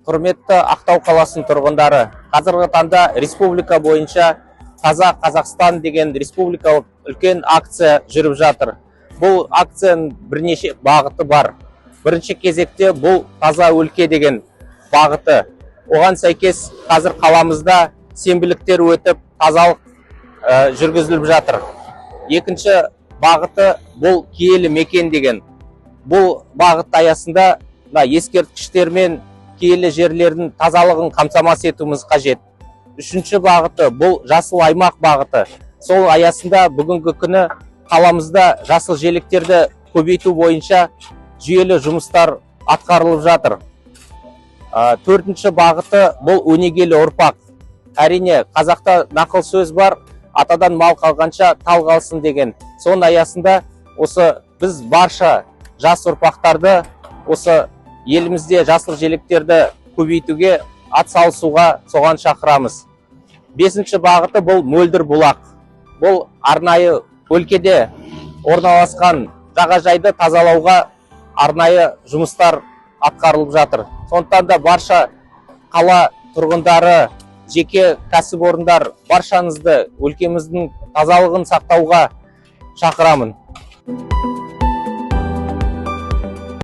Құрметті Ақтау қаласының тұрғындары, қазіргі таңда республика бойынша Таза Қазақстан деген республикалық үлкен акция жүріп жатыр. Бұл акцияның бірнеше бағыты бар. Бірінші кезекте бұл таза өлке деген бағыты. Оған сәйкес қазір қаламызда сенбіліктер өтіп, тазалық жүргізіліп жатыр. Екінші бағыты бұл киелі мекен деген. Бұл бағыт аясында ескерткіштер мен киелі жерлердің тазалығын қамтамасыз етуіміз қажет. Үшінші бағыты бұл жасыл аймақ бағыты. Сол аясында бүгінгі күні қаламызда жасыл желектерді көбейту бойынша жүйелі жұмыстар атқарылып жатыр. Төртінші бағыты бұл өнегелі ұрпақ. Әрине, қазақта нақыл сөз бар, атадан мал қалғанша тал қалсын деген. Соның аясында осы біз барша жас ұрпақтарды осы елімізде жасыл желектерді көбейтуге атсалысуға соған шақырамыз. Бесінші бағыты бұл мөлдір бұлақ. Бұл арнайы өлкеде орналасқан жағажайды тазалауға арнайы жұмыстар атқарылып жатыр. Сондықтан да барша қала тұрғындары, жеке кәсіпорындар баршаңызды өлкеміздің тазалығын сақтауға шақырамын.